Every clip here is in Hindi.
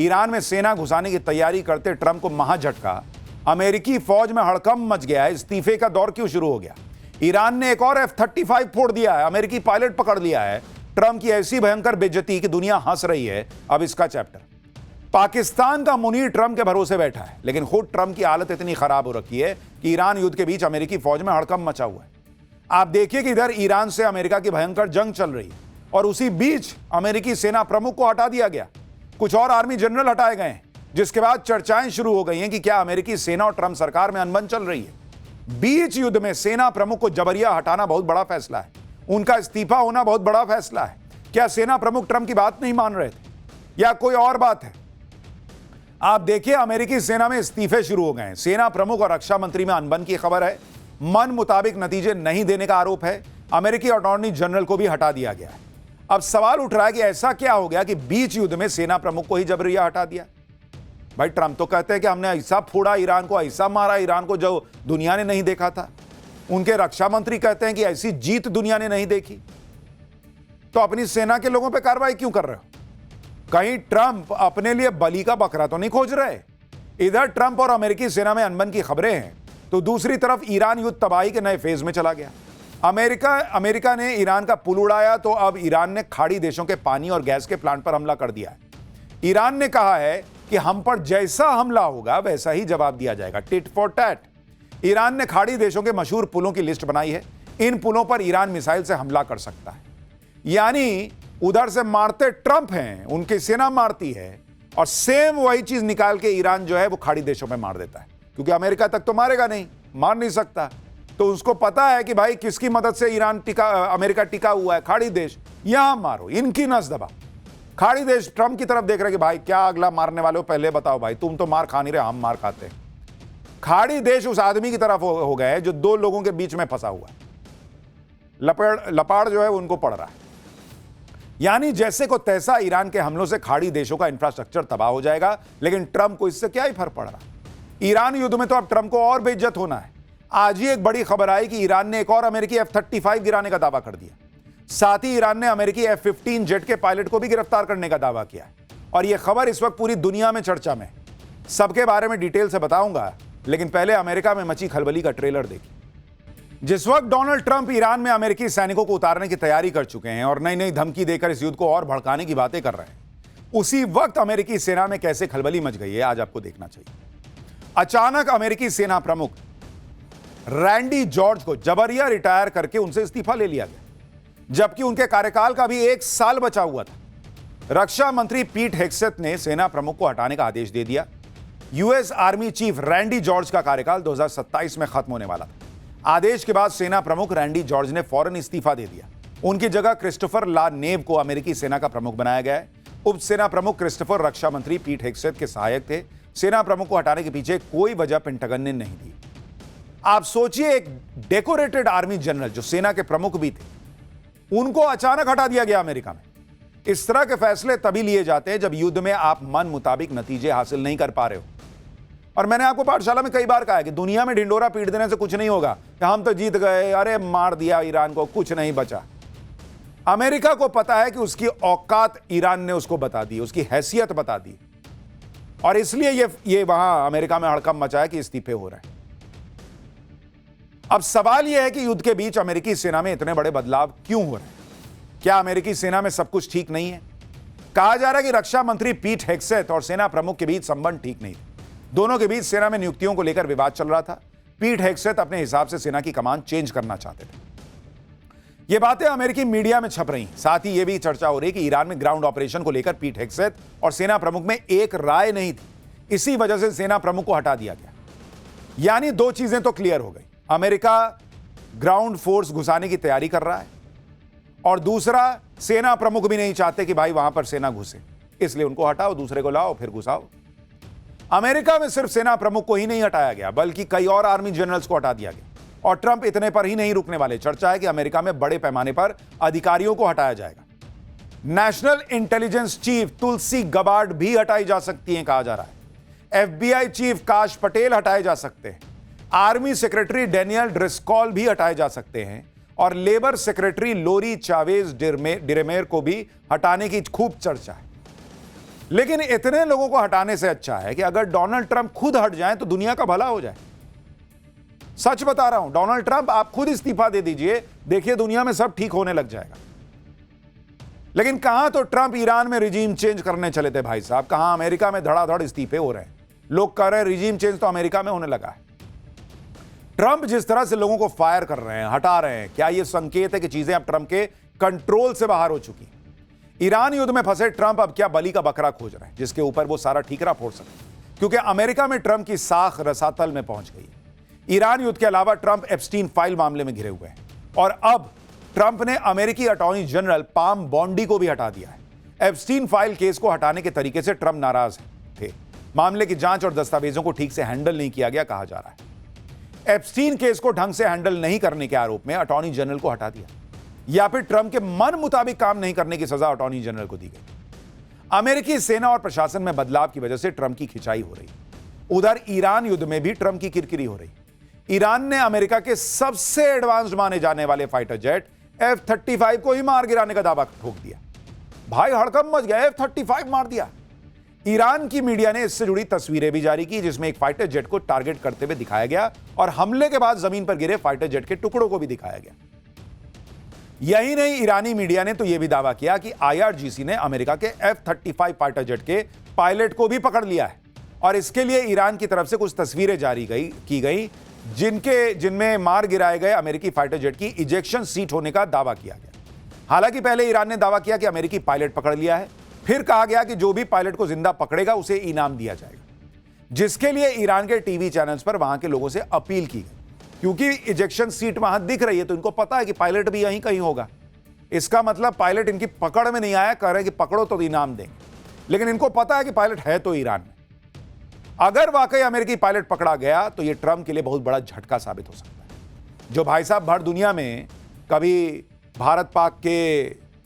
ईरान में सेना घुसाने की तैयारी करते ट्रंप को महाझटका। अमेरिकी फौज में हड़कंप मच गया है। इस्तीफे का दौर क्यों शुरू हो गया? ईरान ने एक और F-35 फोड़ दिया है। अमेरिकी पायलट पकड़ लिया है। ट्रंप की ऐसी भयंकर बेइज्जती कि दुनिया हंस रही है। अब इसका चैप्टर। पाकिस्तान का मुनीर ट्रंप के भरोसे बैठा है, लेकिन खुद ट्रंप की हालत इतनी खराब हो रखी है कि ईरान युद्ध के बीच अमेरिकी फौज में हड़कंप मचा हुआ है। आप देखिए कि इधर ईरान से अमेरिका की भयंकर जंग चल रही है और उसी बीच अमेरिकी सेना प्रमुख को हटा दिया गया। कुछ और आर्मी जनरल हटाए गए हैं, जिसके बाद चर्चाएं शुरू हो गई हैं कि क्या अमेरिकी सेना और ट्रंप सरकार में अनबन चल रही है। बीच युद्ध में सेना प्रमुख को जबरिया हटाना बहुत बड़ा फैसला है। उनका इस्तीफा होना बहुत बड़ा फैसला है। क्या सेना प्रमुख ट्रंप की बात नहीं मान रहे थे या कोई और बात है? आप देखिए, अमेरिकी सेना में इस्तीफे शुरू हो गए हैं। सेना प्रमुख और रक्षा मंत्री में अनबन की खबर है। मन मुताबिक नतीजे नहीं देने का आरोप है। अमेरिकी अटॉर्नी जनरल को भी हटा दिया गया है। अब सवाल उठ रहा है कि ऐसा क्या हो गया कि बीच युद्ध में सेना प्रमुख को ही जबरिया हटा दिया? भाई, ट्रंप तो कहते हैं कि हमने ऐसा फोड़ा ईरान को, ऐसा मारा ईरान को जो दुनिया ने नहीं देखा था। उनके रक्षा मंत्री कहते हैं कि ऐसी जीत दुनिया ने नहीं देखी। तो अपनी सेना के लोगों पर कार्रवाई क्यों कर रहे हो? कहीं ट्रंप अपने लिए बलि का बकरा तो नहीं खोज रहे? इधर ट्रंप और अमेरिकी सेना में अनबन की खबरें हैं, तो दूसरी तरफ ईरान युद्ध तबाही के नए फेज में चला गया। अमेरिका ने ईरान का पुल उड़ाया, तो अब ईरान ने खाड़ी देशों के पानी और गैस के प्लांट पर हमला कर दिया है। ईरान ने कहा है कि हम पर जैसा हमला होगा वैसा ही जवाब दिया जाएगा, टिट फॉर टैट। ईरान ने खाड़ी देशों के मशहूर पुलों की लिस्ट बनाई है। इन पुलों पर ईरान मिसाइल से हमला कर सकता है। यानी उधर से मारते ट्रंप हैं, उनकी सेना मारती है, और सेम वही चीज निकाल के ईरान जो है वो खाड़ी देशों में मार देता है, क्योंकि अमेरिका तक तो मारेगा नहीं, मार नहीं सकता। तो उसको पता है कि भाई किसकी मदद से अमेरिका टिका हुआ है, खाड़ी देश। यहां मारो, इनकी नस दबा। खाड़ी देश ट्रंप की तरफ देख रहे कि भाई क्या अगला मारने वाले हो, पहले बताओ भाई, तुम तो मार खा नहीं रहे, हम मार खाते हैं। खाड़ी देश उस आदमी की तरफ हो गए जो दो लोगों के बीच में फंसा हुआ है। लपाड़ जो है उनको पड़ रहा है। यानी जैसे को तैसा ईरान के हमलों से खाड़ी देशों का इंफ्रास्ट्रक्चर तबाह हो जाएगा, लेकिन ट्रंप को इससे क्या ही फर्क पड़ रहा? ईरान युद्ध में तो अब ट्रंप को और बेइज्जत होना है। आज ही एक बड़ी खबर आई कि ईरान ने एक और अमेरिकी F-35 गिराने का दावा कर दिया। साथ ही ईरान ने अमेरिकी F-15 जेट के पायलट को भी गिरफ्तार करने का दावा किया है। और यह खबर इस वक्त पूरी दुनिया में चर्चा में। सबके बारे में डिटेल से बताऊंगा, लेकिन पहले अमेरिका में मची खलबली का ट्रेलर देखिए। जिस वक्त डोनाल्ड ट्रंप ईरान में अमेरिकी सैनिकों को उतारने की तैयारी कर चुके हैं और नई नई धमकी देकर इस युद्ध को और भड़काने की बातें कर रहे हैं, उसी वक्त अमेरिकी सेना में कैसे खलबली मच गई है, आज आपको देखना चाहिए। अचानक अमेरिकी सेना प्रमुख रैंडी जॉर्ज को जबरिया रिटायर करके उनसे इस्तीफा ले लिया गया, जबकि उनके कार्यकाल का भी 1 साल बचा हुआ था। रक्षा मंत्री पीट हेग्सेथ ने सेना प्रमुख को हटाने का आदेश दे दिया। US army chief Randy George का कार्यकाल 2027 में खत्म होने वाला था। आदेश के बाद सेना प्रमुख रैंडी जॉर्ज ने फौरन इस्तीफा दे दिया। उनकी जगह क्रिस्टोफर ला नेव को अमेरिकी सेना का प्रमुख बनाया गया है। उप सेना प्रमुख क्रिस्टोफर रक्षा मंत्री पीट हेग्सेथ के सहायक थे। सेना प्रमुख को हटाने के पीछे कोई वजह पेंटागन ने नहीं दी। आप सोचिए, एक डेकोरेटेड आर्मी जनरल जो सेना के प्रमुख भी थे, उनको अचानक हटा दिया गया अमेरिका में। इस तरह के फैसले तभी लिए जाते हैं जब युद्ध में आप मन मुताबिक नतीजे हासिल नहीं कर पा रहे हो। और मैंने आपको पाठशाला में कई बार कहा है कि दुनिया में ढिंडोरा पीट देने से कुछ नहीं होगा कि हम तो जीत गए, अरे मार दिया ईरान को, कुछ नहीं बचा। अमेरिका को पता है कि उसकी औकात ईरान ने उसको बता दी, उसकी हैसियत बता दी, और इसलिए ये वहां अमेरिका में हड़कंप मचा है कि इस्तीफे हो रहे हैं। अब सवाल यह है कि युद्ध के बीच अमेरिकी सेना में इतने बड़े बदलाव क्यों हो रहे हैं? क्या अमेरिकी सेना में सब कुछ ठीक नहीं है? कहा जा रहा है कि रक्षा मंत्री पीट हेग्सेथ और सेना प्रमुख के बीच संबंध ठीक नहीं थे। दोनों के बीच सेना में नियुक्तियों को लेकर विवाद चल रहा था। पीट हेग्सेथ अपने हिसाब से सेना की कमान चेंज करना चाहते थे। ये बातें अमेरिकी मीडिया में छप रही। साथ ही यह भी चर्चा हो रही कि ईरान में ग्राउंड ऑपरेशन को लेकर पीट हेग्सेथ और सेना प्रमुख में एक राय नहीं थी। इसी वजह से सेना प्रमुख को हटा दिया गया। यानी दो चीजें तो क्लियर हो गई। अमेरिका ग्राउंड फोर्स घुसाने की तैयारी कर रहा है, और दूसरा, सेना प्रमुख भी नहीं चाहते कि भाई वहां पर सेना घुसे, इसलिए उनको हटाओ, दूसरे को लाओ, फिर घुसाओ। अमेरिका में सिर्फ सेना प्रमुख को ही नहीं हटाया गया, बल्कि कई और आर्मी जनरल्स को हटा दिया गया। और ट्रंप इतने पर ही नहीं रुकने वाले। चर्चा है कि अमेरिका में बड़े पैमाने पर अधिकारियों को हटाया जाएगा। नेशनल इंटेलिजेंस चीफ तुलसी गबार्ड भी हटाई जा सकती हैं, कहा जा रहा है। FBI चीफ काश पटेल हटाए जा सकते हैं। आर्मी सेक्रेटरी डेनियल ड्रिस्कॉल भी हटाए जा सकते हैं, और लेबर सेक्रेटरी लोरी चावेज डिरेमेर को भी हटाने की खूब चर्चा है। लेकिन इतने लोगों को हटाने से अच्छा है कि अगर डोनाल्ड ट्रंप खुद हट जाएं तो दुनिया का भला हो जाए। सच बता रहा हूं, डोनाल्ड ट्रंप आप खुद इस्तीफा दे दीजिए, देखिए दुनिया में सब ठीक होने लग जाएगा। लेकिन कहां तो ट्रंप ईरान में रिजीम चेंज करने चले थे भाई साहब, कहां अमेरिका में धड़ाधड़ इस्तीफे हो रहे हैं। लोग कह रहे हैं रिजीम चेंज तो अमेरिका में होने लगा है। ट्रंप जिस तरह से लोगों को फायर कर रहे हैं, हटा रहे हैं, क्या यह संकेत है कि चीजें अब ट्रंप के कंट्रोल से बाहर हो चुकी? ईरान युद्ध में फंसे ट्रंप अब क्या बलि का बकरा खोज रहे हैं जिसके ऊपर वो सारा ठीकरा फोड़ सके, क्योंकि अमेरिका में ट्रंप की साख रसातल में पहुंच गई है। ईरान युद्ध के अलावा ट्रंप एप्स्टीन फाइल मामले में घिरे हुए हैं और अब ट्रंप ने अमेरिकी अटॉर्नी जनरल पाम बॉन्डी को भी हटा दिया है। एप्स्टीन फाइल केस को हटाने के तरीके से ट्रंप नाराज थे। मामले की जांच और दस्तावेजों को ठीक से हैंडल नहीं किया गया कहा जा रहा है। एप्स्टीन केस को ढंग से हैंडल नहीं करने के आरोप में अटॉर्नी जनरल को हटा दिया, या फिर ट्रंप के मन मुताबिक काम नहीं करने की सजा अटॉर्नी जनरल को दी गई। अमेरिकी सेना और प्रशासन में बदलाव की वजह से ट्रंप की खिंचाई हो रही। उधर ईरान युद्ध में भी ट्रंप की किरकिरी हो रही। ईरान ने अमेरिका के सबसे एडवांस्ड माने जाने वाले फाइटर जेट F-35 को ही मार गिराने का दावा ठोक दिया। भाई हड़कंप मच गया, F-35 मार दिया। ईरान की मीडिया ने इससे जुड़ी तस्वीरें भी जारी की जिसमें एक फाइटर जेट को टारगेट करते हुए दिखाया गया और हमले के बाद जमीन पर गिरे फाइटर जेट के टुकड़ों को भी दिखाया गया। यही नहीं, ईरानी मीडिया ने तो यह भी दावा किया कि IRGC ने अमेरिका के F-35 फाइटर जेट के पायलट को भी पकड़ लिया है और इसके लिए ईरान की तरफ से कुछ तस्वीरें जारी की गई जिनमें मार गिराए गए अमेरिकी फाइटर जेट की इजेक्शन सीट होने का दावा किया गया। हालांकि पहले ईरान ने दावा किया कि अमेरिकी पायलट पकड़ लिया है, फिर कहा गया कि जो भी पायलट को जिंदा पकड़ेगा उसे इनाम दिया जाएगा, जिसके लिए ईरान के टीवी चैनल्स पर वहां के लोगों से अपील की गई। क्योंकि इजेक्शन सीट वहां दिख रही है तो इनको पता है कि पायलट भी यहीं कहीं होगा। इसका मतलब पायलट इनकी पकड़ में नहीं आया, कह रहे हैं कि पकड़ो तो इनाम देंगे, लेकिन इनको पता है कि पायलट है तो ईरान में। अगर वाकई अमेरिकी पायलट पकड़ा गया तो यह ट्रंप के लिए बहुत बड़ा झटका साबित हो सकता है। जो भाई साहब भर दुनिया में कभी भारत पाक के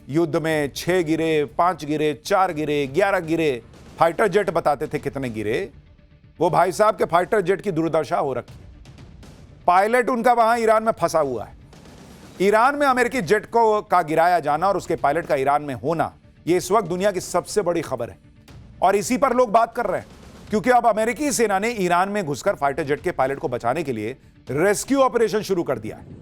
युद्ध में 6 गिरे, 5 गिरे, 4 गिरे, 11 गिरे फाइटर जेट बताते थे कितने गिरे, वो भाई साहब के फाइटर जेट की दुर्दशा हो रखी। पायलट उनका वहां ईरान में फंसा हुआ है। ईरान में अमेरिकी जेट का गिराया जाना और उसके पायलट का ईरान में होना, यह इस वक्त दुनिया की सबसे बड़ी खबर है और इसी पर लोग बात कर रहे हैं, क्योंकि अब अमेरिकी सेना ने ईरान में घुसकर फाइटर जेट के पायलट को बचाने के लिए रेस्क्यू ऑपरेशन शुरू कर दिया है।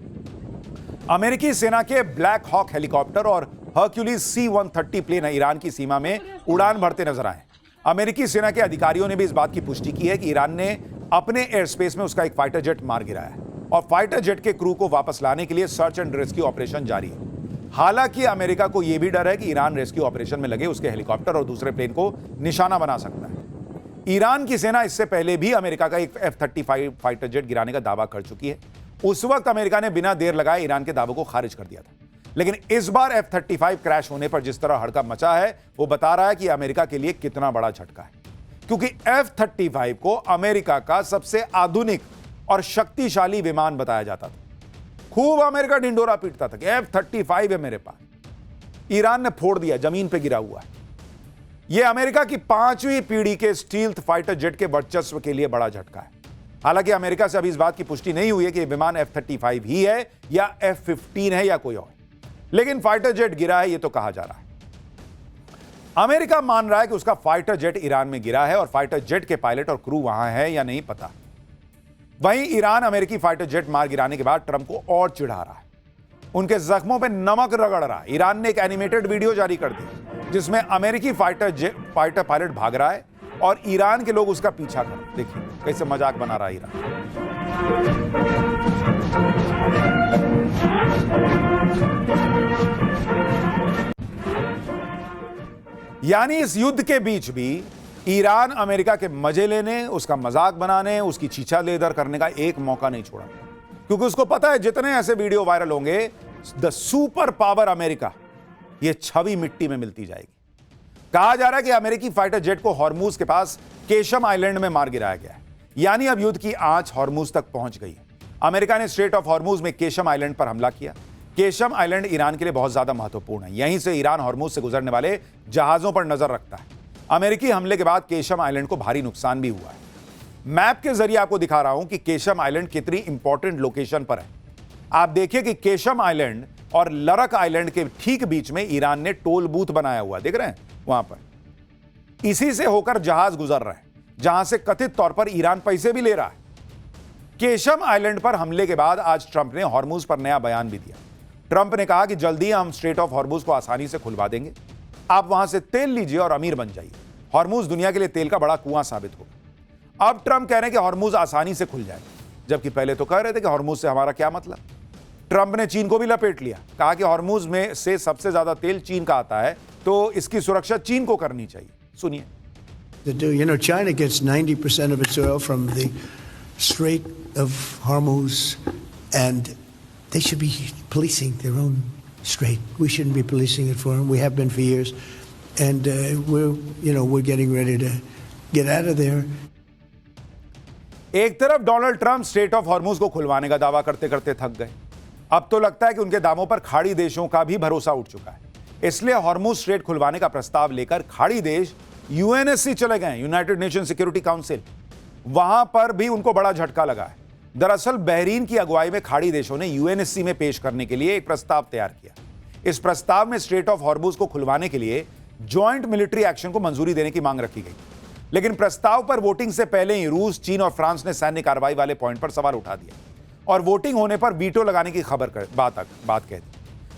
अमेरिकी सेना के ब्लैक हॉक हेलीकॉप्टर और हर्क्यूलिस C-130 प्लेन ईरान की सीमा में उड़ान भरते नजर आए। अमेरिकी सेना के अधिकारियों ने भी इस बात की पुष्टि की है कि ईरान ने अपने एयर स्पेस में उसका एक फाइटर जेट मार गिराया है और फाइटर जेट के क्रू को वापस लाने के लिए सर्च एंड रेस्क्यू ऑपरेशन जारी है। हालांकि अमेरिका को यह भी डर है कि ईरान रेस्क्यू ऑपरेशन में लगे उसके हेलीकॉप्टर और दूसरे प्लेन को निशाना बना सकता है। ईरान की सेना इससे पहले भी अमेरिका का एक F-35 फाइटर जेट गिराने का दावा कर चुकी है। उस वक्त अमेरिका ने बिना देर लगाए ईरान के दावों को खारिज कर दिया था, लेकिन इस बार F-35 क्रैश होने पर जिस तरह हड़कंप मचा है वो बता रहा है कि अमेरिका के लिए कितना बड़ा झटका है, क्योंकि F-35 को अमेरिका का सबसे आधुनिक और शक्तिशाली विमान बताया जाता था। खूब अमेरिका ढिंडोरा पीटता था कि F-35 है मेरे पास। ईरान ने फोड़ दिया, जमीन पे गिरा हुआ है। यह अमेरिका की 5वीं पीढ़ी के स्टील्थ फाइटर जेट के वर्चस्व के लिए बड़ा झटका है। हालांकि अमेरिका से अभी इस बात की पुष्टि नहीं हुई है कि विमान F-35 ही है या F-15 है या कोई और, लेकिन फाइटर जेट गिरा है यह तो कहा जा रहा है। अमेरिका मान रहा है कि उसका फाइटर जेट ईरान में गिरा है और फाइटर जेट के पायलट और क्रू वहां है या नहीं पता। वहीं ईरान अमेरिकी फाइटर जेट मार गिराने के बाद ट्रंप को और चिढ़ा रहा है, उनके जख्मों पर नमक रगड़ रहा है। ईरान ने एक एनिमेटेड वीडियो जारी कर दी जिसमें अमेरिकी फाइटर पायलट भाग रहा है और ईरान के लोग उसका पीछा कर रहे हैं। देखिए कैसे मजाक बना रहा है ईरान। यानी इस युद्ध के बीच भी ईरान अमेरिका के मजे लेने, उसका मजाक बनाने, उसकी छीछा लेदर करने का एक मौका नहीं छोड़ा, क्योंकि उसको पता है जितने ऐसे वीडियो वायरल होंगे द सुपर पावर अमेरिका, यह छवि मिट्टी में मिलती जाएगी। कहा जा रहा है कि अमेरिकी फाइटर जेट को हॉर्मूज के पास केशम आइलैंड में मार गिराया गया है, यानी अब युद्ध की आंच हॉर्मूज तक पहुंच गई है। अमेरिका ने स्ट्रेट ऑफ हॉर्मूज में केशम आइलैंड पर हमला किया। केशम आइलैंड ईरान के लिए बहुत ज्यादा महत्वपूर्ण है, यहीं से ईरान हॉर्मूज से गुजरने वाले जहाजों पर नजर रखता है। अमेरिकी हमले के बाद केशम आइलैंड को भारी नुकसान भी हुआ है। मैप के जरिए आपको दिखा रहा हूं कि केशम आइलैंड कितनी इंपॉर्टेंट लोकेशन पर है। आप देखिए कि केशम आइलैंड और लरक आइलैंड के ठीक बीच में ईरान ने टोल बूथ बनाया हुआ, देख रहे हैं वहां पर। इसी से होकर जहाज गुजर रहे हैं, जहां से कथित तौर पर ईरान पैसे भी ले रहा है। केशम आइलैंड पर हमले के बाद आज ट्रंप ने हॉर्मुज पर नया बयान भी दिया। ट्रंप ने कहा कि जल्दी हम स्ट्रेट ऑफ हॉर्मुज को आसानी से खुलवा देंगे, आप वहां से तेल लीजिए और अमीर बन जाइए। हॉर्मुज दुनिया के लिए तेल का बड़ा कुआं साबित होगा। अब ट्रंप कह रहे हैं कि हॉर्मुज आसानी से खुल जाएगा, जबकि पहले तो कह रहे थे कि हॉर्मुज से हमारा क्या मतलब। ट्रंप ने चीन को भी लपेट लिया, कहा कि हॉर्मुज में से सबसे ज्यादा तेल चीन का आता है, तो इसकी सुरक्षा चीन को करनी चाहिए। सुनिए। You know, China gets 90% of its oil from the Strait of Hormuz, and they should be policing their own strait. We shouldn't be policing it for them. We have been for years, and we're getting ready to get out of there. एक तरफ Donald Trump straight of Hormuz को खुलवाने का दावा करते करते थक गए। अब तो लगता है कि उनके दावों पर खाड़ी देशों का भी भरोसा उठ चुका है। इसलिए हॉर्मुज स्ट्रेट खुलवाने का प्रस्ताव लेकर खाड़ी देश यूएनएससी चले गए, यूनाइटेड नेशन सिक्योरिटी काउंसिल। वहां पर भी उनको बड़ा झटका लगा है। दरअसल बहरीन की अगुवाई में खाड़ी देशों ने यूएनएससी में पेश करने के लिए एक प्रस्ताव तैयार किया। इस प्रस्ताव में स्ट्रेट ऑफ हॉर्मुज को खुलवाने के लिए जॉइंट मिलिट्री एक्शन को मंजूरी देने की मांग रखी गई, लेकिन प्रस्ताव पर वोटिंग से पहले ही रूस, चीन और फ्रांस ने सैन्य कार्रवाई वाले पॉइंट पर सवाल उठा दिया और वोटिंग होने पर वीटो लगाने की बात कह दी।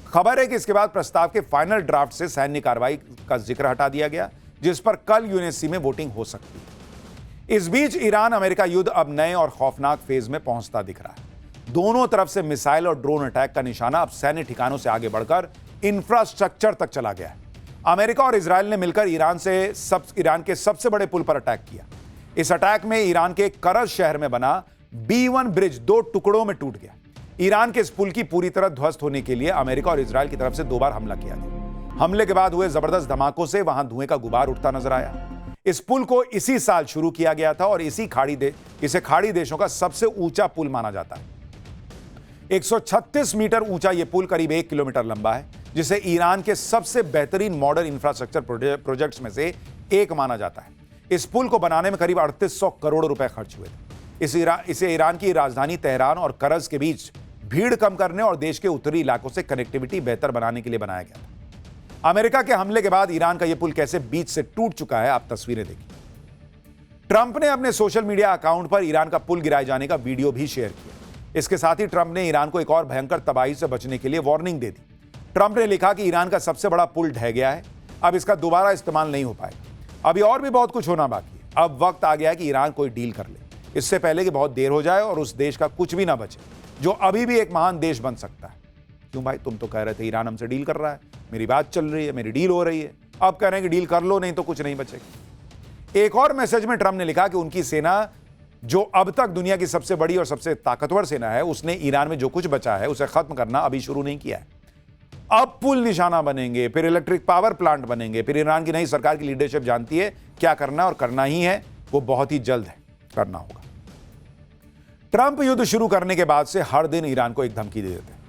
खबर है कि इसके बाद प्रस्ताव के फाइनल ड्राफ्ट से सैन्य कार्रवाई का जिक्र हटा दिया गया, जिस पर कल यूएनएससी में वोटिंग हो सकती है। इस बीच ईरान अमेरिका युद्ध अब नए और खौफनाक फेज में पहुंचता दिख रहा है। दोनों तरफ से मिसाइल और ड्रोन अटैक का निशाना अब सैन्य ठिकानों से आगे बढ़कर इंफ्रास्ट्रक्चर तक चला गया है। अमेरिका और इजरायल ने मिलकर ईरान के सबसे बड़े पुल पर अटैक किया। इस अटैक में ईरान के करज शहर में बना B1 ब्रिज 2 टुकड़ों में टूट गया। ईरान के इस पुल की पूरी तरह ध्वस्त होने के लिए अमेरिका और इजरायल की तरफ से 2 बार हमला किया गया। हमले के बाद हुए जबरदस्त धमाकों से वहां धुएं का गुबार उठता नजर आया। इस पुल को इसी साल शुरू किया गया था और इसे खाड़ी देशों का सबसे ऊंचा पुल माना जाता है। 136 मीटर ऊंचा यह पुल करीब 1 किलोमीटर लंबा है, जिसे ईरान के सबसे बेहतरीन मॉडर्न इंफ्रास्ट्रक्चर प्रोजेक्ट्स में से एक माना जाता है। इस पुल को बनाने में करीब 3800 करोड़ रुपए खर्च हुए थे। इसे ईरान की राजधानी तेहरान और करज के बीच भीड़ कम करने और देश के उत्तरी इलाकों से कनेक्टिविटी बेहतर बनाने के लिए बनाया गया था। अमेरिका के हमले के बाद ईरान का यह पुल कैसे बीच से टूट चुका है, आप तस्वीरें देखिए। ट्रंप ने अपने सोशल मीडिया अकाउंट पर ईरान का पुल गिराए जाने का वीडियो भी शेयर किया। इसके साथ ही ट्रंप ने ईरान को एक और भयंकर तबाही से बचने के लिए वार्निंग दे दी। ट्रंप ने लिखा कि ईरान का सबसे बड़ा पुल ढह गया है, अब इसका दोबारा इस्तेमाल नहीं हो पाएगा। अभी और भी बहुत कुछ होना बाकी है। अब वक्त आ गया है कि ईरान कोई डील कर ले, इससे पहले कि बहुत देर हो जाए और उस देश का कुछ भी ना बचे जो अभी भी एक महान देश बन सकता है। क्यों भाई, तुम तो कह रहे थे ईरान हमसे डील कर रहा है, मेरी बात चल रही है, मेरी डील हो रही है, अब कह रहे हैं कि डील कर लो नहीं तो कुछ नहीं बचेगा। एक और मैसेज में ट्रंप ने लिखा कि उनकी सेना, जो अब तक दुनिया की सबसे बड़ी और सबसे ताकतवर सेना है, उसने ईरान में जो कुछ बचा है उसे खत्म करना अभी शुरू नहीं किया है। अब पुल निशाना बनेंगे, फिर इलेक्ट्रिक पावर प्लांट बनेंगे, फिर ईरान की नई सरकार की लीडरशिप जानती है क्या करना और करना ही है, वो बहुत ही जल्द है करना होगा। ट्रंप युद्ध शुरू करने के बाद से हर दिन ईरान को एक धमकी दे देते हैं,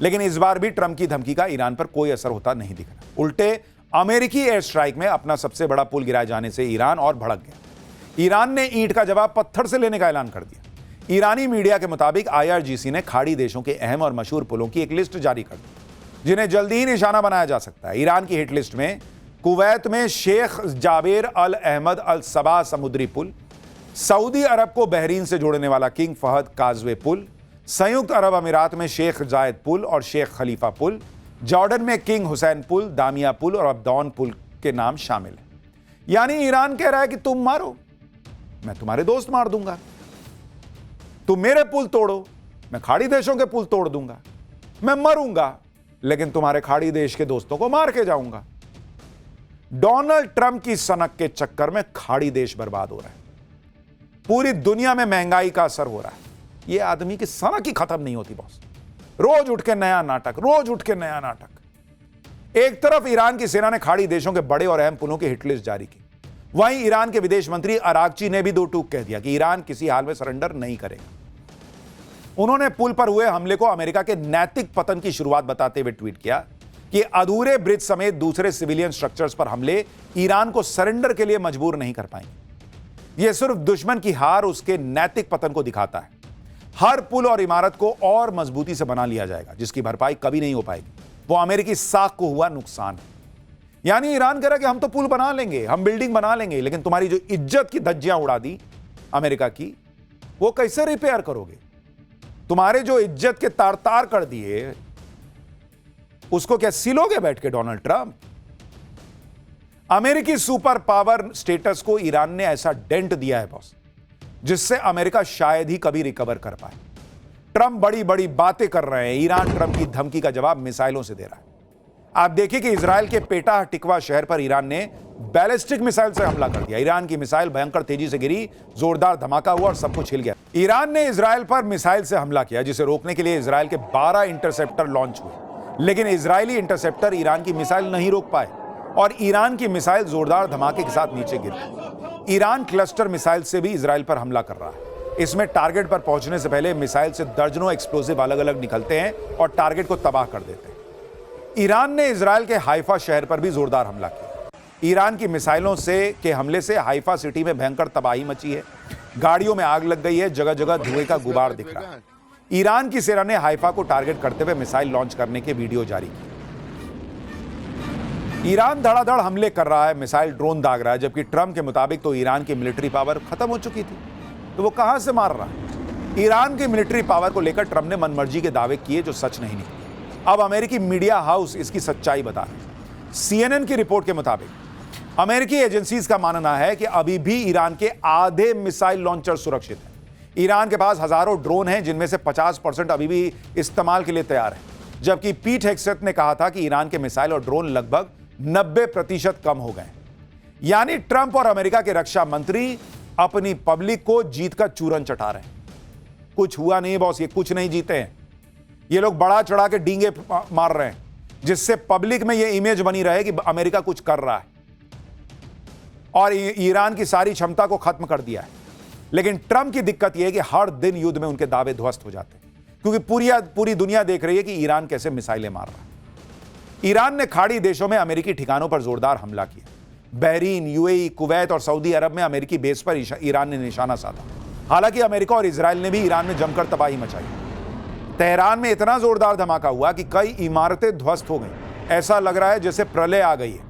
लेकिन इस बार भी ट्रंप की धमकी का ईरान पर कोई असर होता नहीं दिख रहा। उल्टे अमेरिकी एयर स्ट्राइक में अपना सबसे बड़ा पुल गिराए जाने से ईरान और भड़क गया। ईरान ने ईंट का जवाब पत्थर से लेने का ऐलान कर दिया। ईरानी मीडिया के मुताबिक IRGC ने खाड़ी देशों के अहम और मशहूर पुलों की एक लिस्ट जारी कर दी, जिन्हें जल्दी ही निशाना बनाया जा सकता है। ईरान की हिट लिस्ट में कुवैत में शेख जाबेर अल अहमद अल सबा समुद्री पुल, सऊदी अरब को बहरीन से जोड़ने वाला किंग फहद काजवे पुल, संयुक्त अरब अमीरात में शेख जायद पुल और शेख खलीफा पुल, जॉर्डन में किंग हुसैन पुल, दामिया पुल और अब्दौन पुल के नाम शामिल हैं। यानी ईरान कह रहा है कि तुम मारो, मैं तुम्हारे दोस्त मार दूंगा, तुम मेरे पुल तोड़ो, मैं खाड़ी देशों के पुल तोड़ दूंगा, मैं मरूंगा लेकिन तुम्हारे खाड़ी देश के दोस्तों को मार के जाऊंगा। डोनाल्ड ट्रंप की सनक के चक्कर में खाड़ी देश बर्बाद हो रहा है, पूरी दुनिया में महंगाई का असर हो रहा है। यह आदमी की सनक ही खत्म नहीं होती बॉस, रोज उठ के नया नाटक, रोज उठ के नया नाटक। एक तरफ ईरान की सेना ने खाड़ी देशों के बड़े और अहम पुलों की हिटलिस्ट जारी की, वहीं ईरान के विदेश मंत्री अरागची ने भी दो टूक कह दिया कि ईरान किसी हाल में सरेंडर नहीं करेगा। उन्होंने पुल पर हुए हमले को अमेरिका के नैतिक पतन की शुरुआत बताते हुए ट्वीट किया कि अधूरे ब्रिज समेत दूसरे सिविलियन स्ट्रक्चर्स पर हमले ईरान को सरेंडर के लिए मजबूर नहीं कर पाएंगे। यह सिर्फ दुश्मन की हार उसके नैतिक पतन को दिखाता है। हर पुल और इमारत को और मजबूती से बना लिया जाएगा, जिसकी भरपाई कभी नहीं हो पाएगी। वो अमेरिकी साख को हुआ नुकसान है। यानी ईरान कह रहा कि हम तो पुल बना लेंगे, हम बिल्डिंग बना लेंगे, लेकिन तुम्हारी जो इज्जत की धज्जियां उड़ा दी अमेरिका की, वो कैसे रिपेयर करोगे? तुम्हारे जो इज्जत के तार तार कर दिए, उसको क्या सिलोगे बैठ के डोनाल्ड ट्रंप? अमेरिकी सुपर पावर स्टेटस को ईरान ने ऐसा डेंट दिया है बॉस, जिससे अमेरिका शायद ही कभी रिकवर कर पाए। ट्रंप बड़ी बड़ी बातें कर रहे हैं, ईरान ट्रंप की धमकी का जवाब मिसाइलों से दे रहा है। आप देखिए कि इजराइल के पेटा टिकवा शहर पर ईरान ने बैलिस्टिक मिसाइल से हमला कर दिया। ईरान की मिसाइल भयंकर तेजी से गिरी, जोरदार धमाका हुआ और सब कुछ हिल गया। ईरान ने इजराइल पर मिसाइल से हमला किया, जिसे रोकने के लिए इजराइल के 12 इंटरसेप्टर लॉन्च हुए, लेकिन इजरायली इंटरसेप्टर ईरान की मिसाइल नहीं रोक पाए और ईरान की मिसाइल जोरदार धमाके के साथ नीचे गिर गई। ईरान क्लस्टर मिसाइल से भी इजराइल पर हमला कर रहा है। इसमें टारगेट पर पहुंचने से पहले मिसाइल से दर्जनों एक्सप्लोजिव अलग अलग निकलते हैं और टारगेट को तबाह कर देते हैं। ईरान ने इजराइल के हाइफा शहर पर भी जोरदार हमला किया। ईरान की मिसाइलों के हमले से हाइफा सिटी में भयंकर तबाही मची है। गाड़ियों में आग लग गई है, जगह जगह धुएं का गुबार दिख रहा है। ईरान की सेना ने हाइफा को टारगेट करते हुए मिसाइल लॉन्च करने के वीडियो जारी किए। ईरान धड़ाधड़ हमले कर रहा है, मिसाइल ड्रोन दाग रहा है, जबकि ट्रंप के मुताबिक तो ईरान की मिलिट्री पावर खत्म हो चुकी थी, तो वो कहां से मार रहा है? ईरान की मिलिट्री पावर को लेकर ट्रंप ने मनमर्जी के दावे किए जो सच नहीं निकले। अब अमेरिकी मीडिया हाउस इसकी सच्चाई बता रहे हैं। CNN की रिपोर्ट के मुताबिक अमेरिकी एजेंसीज का मानना है कि अभी भी ईरान के आधे मिसाइल लॉन्चर सुरक्षित हैं। ईरान के पास हजारों ड्रोन हैं, जिनमें से 50% अभी भी इस्तेमाल के लिए तैयार हैं, जबकि पीट हेग्सेथ ने कहा था कि ईरान के मिसाइल और ड्रोन लगभग 90% कम हो गए। यानी ट्रंप और अमेरिका के रक्षा मंत्री अपनी पब्लिक को जीत का चूरन चटा रहे हैं। कुछ हुआ नहीं बॉस, ये कुछ नहीं जीते हैं। ये लोग बड़ा चढ़ा के डींगे मार रहे हैं, जिससे पब्लिक में ये इमेज बनी रहे कि अमेरिका कुछ कर रहा है और ईरान की सारी क्षमता को खत्म कर दिया है। लेकिन ट्रंप की दिक्कत यह है कि हर दिन युद्ध में उनके दावे ध्वस्त हो जाते हैं, क्योंकि पूरी दुनिया देख रही है कि ईरान कैसे मिसाइलें मार रहा है। ईरान ने खाड़ी देशों में अमेरिकी ठिकानों पर जोरदार हमला किया। बहरीन, यूएई, कुवैत और सऊदी अरब में अमेरिकी बेस पर ईरान ने निशाना साधा। हालांकि अमेरिका और इजराइल ने भी ईरान में जमकर तबाही मचाई। तेहरान में इतना जोरदार धमाका हुआ कि कई इमारतें ध्वस्त हो गईं। ऐसा लग रहा है जैसे प्रलय आ गई है।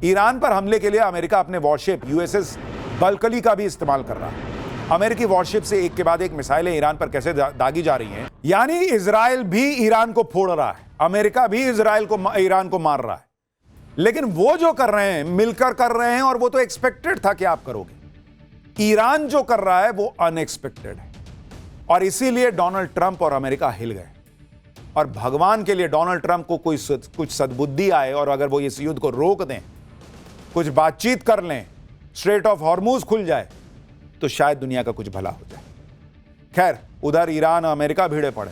ईरान पर हमले के लिए अमेरिका अपने वॉरशिप USS बल्कली का भी इस्तेमाल कर रहा है। अमेरिकी वॉरशिप से एक के बाद एक मिसाइलें ईरान पर कैसे दागी जा रही हैं। यानी इजराइल भी ईरान को फोड़ रहा है, अमेरिका भी ईरान को मार रहा है। लेकिन वो जो कर रहे हैं मिलकर कर रहे हैं, और वो तो एक्सपेक्टेड था कि आप करोगे। ईरान जो कर रहा है वो अनएक्सपेक्टेड है, और इसीलिए डोनाल्ड ट्रंप और अमेरिका हिल गए। और भगवान के लिए डोनाल्ड ट्रंप को कुछ सद्बुद्धि आए, और अगर वो इस युद्ध को रोक दें, कुछ बातचीत कर लें, स्ट्रेट ऑफ हॉर्मुज खुल जाए, तो शायद दुनिया का कुछ भला हो जाए। खैर, उधर ईरान और अमेरिका भिड़े पड़े।